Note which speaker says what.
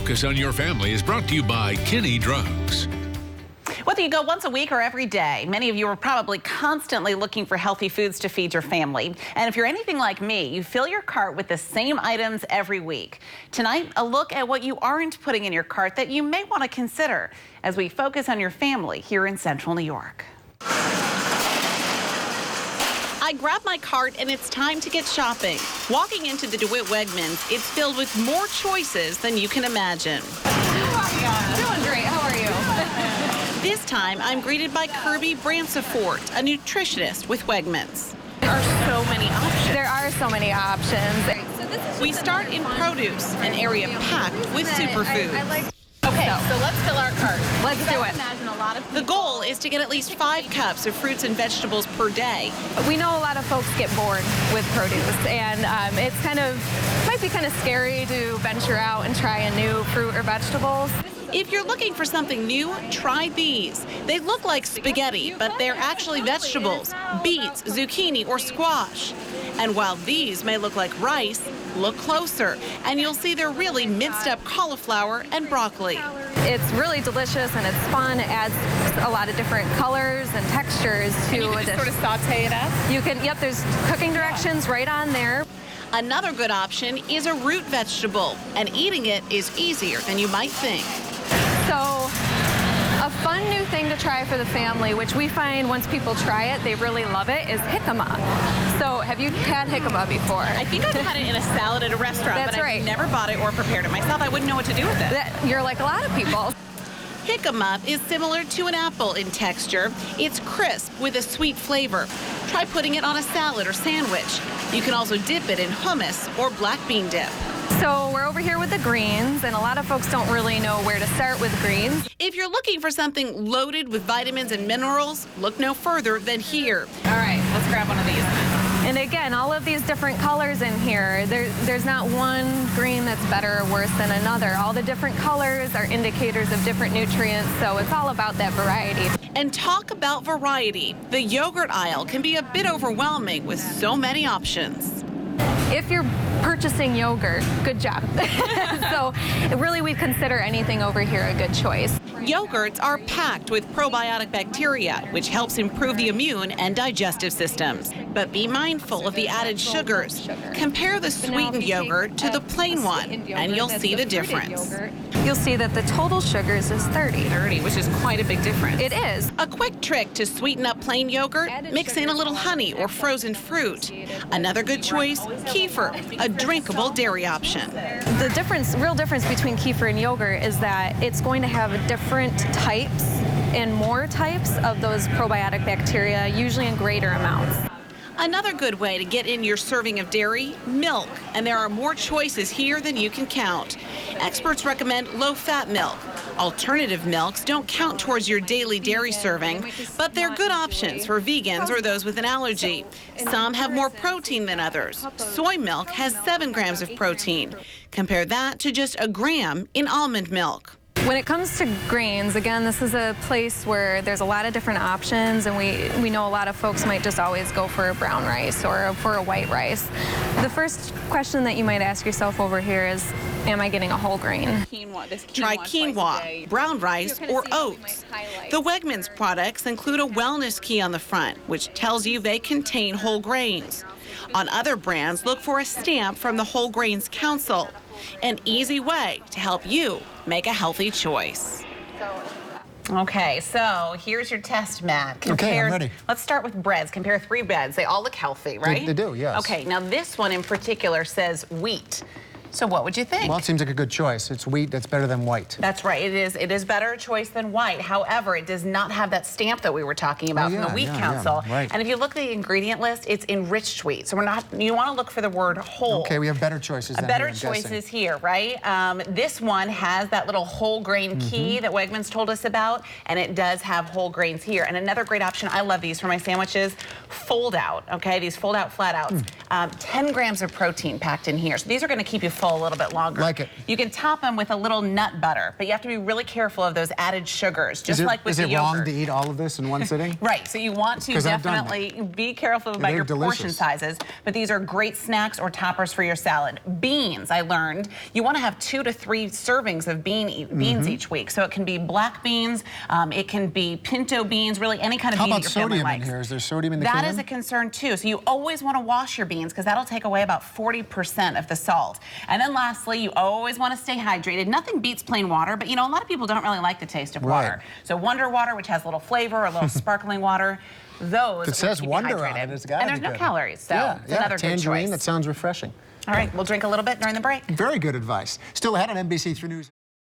Speaker 1: Focus on Your Family is brought to you by Kinney Drugs.
Speaker 2: Whether you go once a week or every day, many of you are probably constantly looking for healthy foods to feed your family. And if you're anything like me, you fill your cart with the same items every week. Tonight, a look at what you aren't putting in your cart that you may want to consider as we focus on your family here in Central New York. I grab my cart and it's time to get shopping. Walking into the DeWitt Wegmans, it's filled with more choices than you can imagine.
Speaker 3: How are you? Doing great. How are you?
Speaker 2: This time, I'm greeted by Kirby Bransford, a nutritionist with Wegmans. There are so many options.
Speaker 3: There are so many options.
Speaker 2: We start in produce, an area packed with superfoods.
Speaker 3: Okay,
Speaker 2: so let's fill our cart.
Speaker 3: Let's do it.
Speaker 2: The goal is to get at least 5 cups of fruits and vegetables per day.
Speaker 3: We know a lot of folks get bored with produce, and it's might be kind of scary to venture out and try a new fruit or vegetables.
Speaker 2: If you're looking for something new, try these. They look like spaghetti, but they're actually vegetables, beets, zucchini, or squash. And while these may look like rice, look closer, and you'll see they're really minced up cauliflower and broccoli.
Speaker 3: It's really delicious and it's fun. It adds a lot of different colors and textures to
Speaker 2: you can
Speaker 3: a dish.
Speaker 2: Sort of saute it up?
Speaker 3: You can, yep, there's cooking directions right on there.
Speaker 2: Another good option is a root vegetable, and eating it is easier than you might think.
Speaker 3: So, a fun new thing to try for the family, which we find once people try it, they really love it, is jicama. So, have you had jicama before?
Speaker 2: I think I've had it in a salad at a restaurant,
Speaker 3: That's
Speaker 2: but
Speaker 3: right.
Speaker 2: I've never bought it or prepared it myself. I wouldn't know what to do with it.
Speaker 3: You're like a lot of people.
Speaker 2: Jicama is similar to an apple in texture. It's crisp with a sweet flavor. Try putting it on a salad or sandwich. You can also dip it in hummus or black bean dip.
Speaker 3: So we're over here with the greens, and a lot of folks don't really know where to start with greens.
Speaker 2: If you're looking for something loaded with vitamins and minerals, look no further than here.
Speaker 3: All right,
Speaker 2: Let's grab one of these.
Speaker 3: and again, all of these different colors in here, there's not one green that's better or worse than another. All the different colors are indicators of different nutrients, so it's all about that variety.
Speaker 2: And talk about variety. The yogurt aisle can be a bit overwhelming with so many options.
Speaker 3: If you're purchasing yogurt, good job. So really we consider anything over here a good choice.
Speaker 2: Yogurts are packed with probiotic bacteria, which helps improve the immune and digestive systems. But be mindful of the added sugars. Compare the sweetened yogurt to the plain one, and you'll see the difference.
Speaker 3: You'll see that the total sugars is 30.
Speaker 2: 30, which is quite a big difference.
Speaker 3: It is.
Speaker 2: A quick trick to sweeten up plain yogurt, mix in a little honey or frozen fruit. Another good choice, kefir, a drinkable dairy option.
Speaker 3: The real difference between kefir and yogurt is that it's going to have different types and more types of those probiotic bacteria, usually in greater amounts.
Speaker 2: Another good way to get in your serving of dairy, milk, and there are more choices here than you can count. Experts recommend low-fat milk. Alternative milks don't count towards your daily dairy serving, but they're good options for vegans or those with an allergy. Some have more protein than others. Soy milk has 7 grams of protein. Compare that to just a gram in almond milk.
Speaker 3: When it comes to grains, again, this is a place where there's a lot of different options, and we know a lot of folks might just always go for a brown rice or for a white rice. The first question that you might ask yourself over here is, am I getting a whole grain?
Speaker 2: Try quinoa, brown rice, or oats. The Wegmans products include a wellness key on the front, which tells you they contain whole grains. On other brands, look for a stamp from the Whole Grains Council. An easy way to help you make a healthy choice. Okay, so here's your test, Matt.
Speaker 4: Okay, I'm ready.
Speaker 2: Let's start with breads. Compare 3 breads. They all look healthy, right?
Speaker 4: They do, yes.
Speaker 2: Okay, now this one in particular says wheat. So what would you think?
Speaker 4: Well, it seems like a good choice. It's wheat that's better than white.
Speaker 2: That's right. It is better a choice than white. However, it does not have that stamp that we were talking about from the Wheat Council.
Speaker 4: Yeah, right.
Speaker 2: And if you look at the ingredient list, it's enriched wheat. So you want to look for the word whole.
Speaker 4: Okay, we have better choices than
Speaker 2: Better
Speaker 4: here, I'm
Speaker 2: choices
Speaker 4: guessing.
Speaker 2: here, right? This one has that little whole grain key that Wegmans told us about, and it does have whole grains here. And another great option, I love these for my sandwiches, fold out, okay? These fold out flat outs. 10 grams of protein packed in here. So these are going to keep you full flavorful a little bit longer.
Speaker 4: Like it.
Speaker 2: You can top them with a little nut butter, but you have to be really careful of those added sugars, just like with the yogurt.
Speaker 4: Is it wrong to eat all of this in one sitting?
Speaker 2: Right, so you want to definitely be careful about your portion sizes, but these are great snacks or toppers for your salad. Beans, I learned, you want to have 2 to 3 servings of beans each week. So it can be black beans, it can be pinto beans, really any kind of bean that your family likes.
Speaker 4: How about sodium in here? Is there sodium in the cumin?
Speaker 2: That is a concern too. So you always want to wash your beans because that'll take away about 40% of the salt. And then lastly, you always want to stay hydrated. Nothing beats plain water, but you know, a lot of people don't really like the taste of water. So Wonder Water, which has a little flavor, a little sparkling water, those
Speaker 4: it says Wonder on it, it's got to be good.
Speaker 2: And there's no calories, so it's another good choice.
Speaker 4: Tangerine, that sounds refreshing.
Speaker 2: All right, we'll drink a little bit during the break.
Speaker 4: Very good advice. Still ahead on NBC3 News.